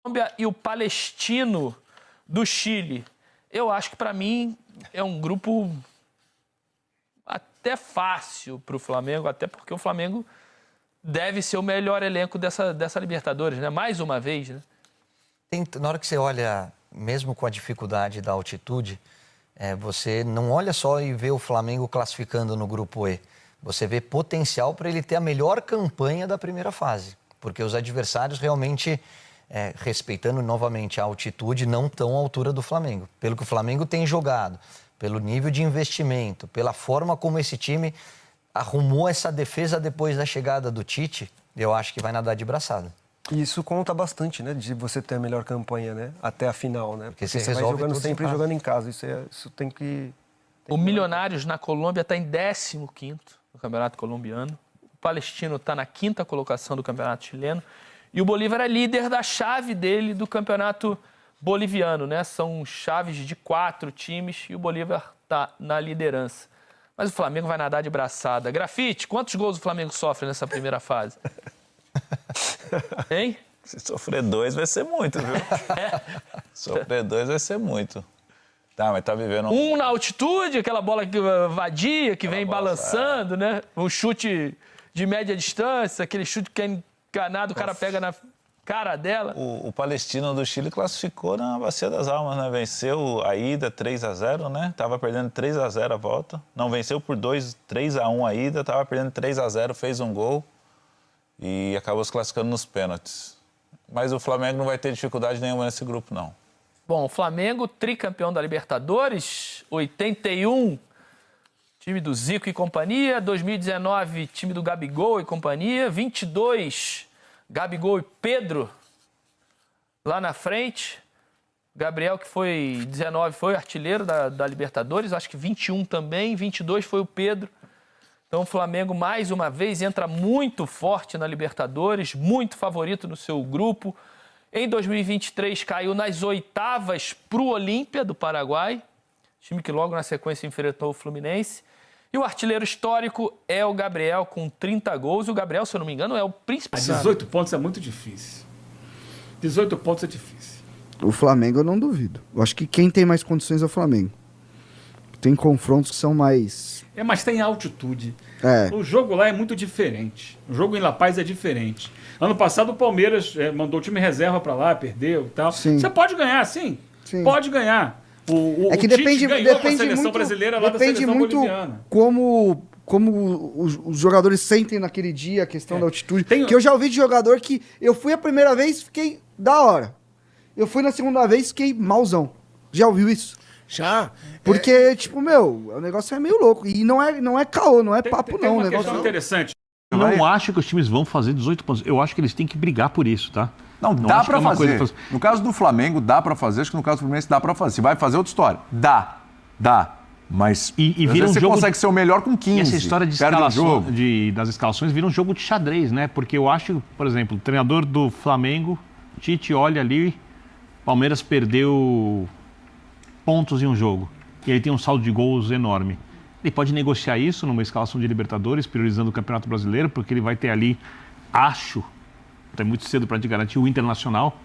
Colômbia e o Palestino do Chile. Eu acho que, para mim, é um grupo até fácil para o Flamengo, até porque o Flamengo deve ser o melhor elenco dessa Libertadores, né? Mais uma vez, né? Na hora que você olha, mesmo com a dificuldade da altitude, você não olha só e vê o Flamengo classificando no grupo E. Você vê potencial para ele ter a melhor campanha da primeira fase. Porque os adversários realmente, respeitando novamente a altitude, não estão à altura do Flamengo. Pelo que o Flamengo tem jogado, pelo nível de investimento, pela forma como esse time arrumou essa defesa depois da chegada do Tite, eu acho que vai nadar de braçada. E isso conta bastante, né? De você ter a melhor campanha, né? Até a final, né? Porque você vai resolve jogando sempre em jogando em casa. Isso tem que... O Milionários na Colômbia está em 15º no Campeonato Colombiano. O Palestino está na 5ª colocação do Campeonato Chileno. E o Bolívar é líder da chave dele do Campeonato Boliviano, né? São chaves de 4 times e o Bolívar está na liderança. Mas o Flamengo vai nadar de braçada. Grafite, quantos gols o Flamengo sofre nessa primeira fase? Hein? Se sofrer 2 vai ser muito, viu? Sofrer 2 vai ser muito. Tá, mas tá vivendo... Um na altitude, aquela bola vadia que vem balançando, né? Um chute de média distância, aquele chute que é enganado, o cara pega na cara dela. O Palestino do Chile classificou na Bacia das Almas, né? Venceu a ida 3-0, né? Tava perdendo 3-0 a volta. Não, venceu por 3-1 a ida, tava perdendo 3-0, fez um gol e acabou se classificando nos pênaltis. Mas o Flamengo não vai ter dificuldade nenhuma nesse grupo, não. Bom, o Flamengo, tricampeão da Libertadores, 81, time do Zico e companhia, 2019, time do Gabigol e companhia, 22, Gabigol e Pedro lá na frente, Gabriel, que foi 19, foi artilheiro da Libertadores, acho que 21 também, 22 foi o Pedro. Então o Flamengo, mais uma vez, entra muito forte na Libertadores, muito favorito no seu grupo. Em 2023, caiu nas oitavas para o Olímpia do Paraguai, time que logo na sequência enfrentou o Fluminense. E o artilheiro histórico é o Gabriel, com 30 gols. E o Gabriel, se eu não me engano, é o principal. 18 pontos é muito difícil. 18 pontos é difícil. O Flamengo eu não duvido. Eu acho que quem tem mais condições é o Flamengo. Tem confrontos que são mais... Mas tem altitude. É. O jogo lá é muito diferente. O jogo em La Paz é diferente. Ano passado o Palmeiras mandou o time reserva para lá, perdeu e tal. Sim. Você pode ganhar, sim. Pode ganhar. É que o Tite ganhou com a seleção muito, brasileira lá da seleção muito boliviana. como os jogadores sentem naquele dia, a questão da altitude. Que eu já ouvi de jogador que eu fui a primeira vez, fiquei da hora. Eu fui na segunda vez, fiquei malzão. Já ouviu isso? Já. Porque, tipo, o negócio é meio louco. E não é caô, não é papo, tem não. Uma o negócio questão interessante. Eu não acho que os times vão fazer 18 pontos. Eu acho que eles têm que brigar por isso, tá? Não dá pra fazer. No caso do Flamengo, dá pra fazer. Acho que no caso do Fluminense, dá pra fazer. Se vai fazer, outra história. Dá. Mas e vira você consegue ser o melhor com 15. E essa história de escalação, das escalações vira um jogo de xadrez, né? Porque eu acho, por exemplo, o treinador do Flamengo, Tite, olha ali, Palmeiras perdeu pontos em um jogo. E ele tem um saldo de gols enorme. Ele pode negociar isso numa escalação de Libertadores, priorizando o Campeonato Brasileiro, porque ele vai ter ali, acho, é muito cedo para te garantir, o Internacional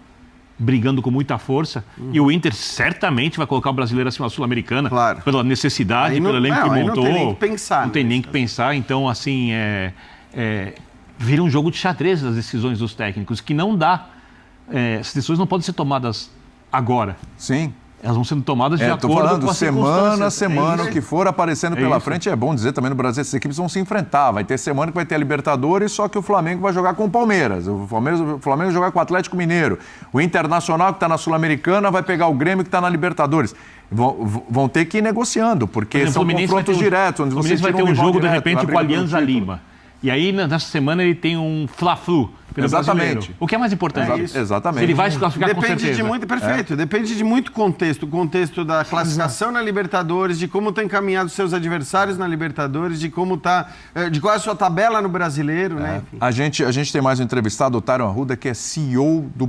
brigando com muita força. E o Inter certamente vai colocar o brasileiro acima da Sul-Americana, claro, pela necessidade, pelo elenco que montou. Não tem nem que pensar. Não tem nem que pensar. Então, assim, vira um jogo de xadrez das decisões dos técnicos, que não dá. Essas decisões não podem ser tomadas agora. Sim. Elas vão sendo tomadas de acordo com as semana a semana, o que for aparecendo pela frente. É bom dizer também no Brasil, essas equipes vão se enfrentar. Vai ter semana que vai ter a Libertadores, só que o Flamengo vai jogar com o Palmeiras. O Flamengo vai jogar com o Atlético Mineiro. O Internacional, que está na Sul-Americana, vai pegar o Grêmio, que está na Libertadores. Vão ter que ir negociando, porque são confrontos diretos. O Fluminense vai ter um jogo, de repente, com a Alianza Lima. E aí, nessa semana, ele tem um Fla-Flu pelo brasileiro. O que é mais importante? Exatamente. Se ele vai se classificar com certeza. Depende de muito contexto. O contexto da classificação na Libertadores, de como estão encaminhados seus adversários na Libertadores, de como de qual é a sua tabela no Brasileiro, né? Enfim. A gente tem mais um entrevistado, o Otário Arruda, que é CEO do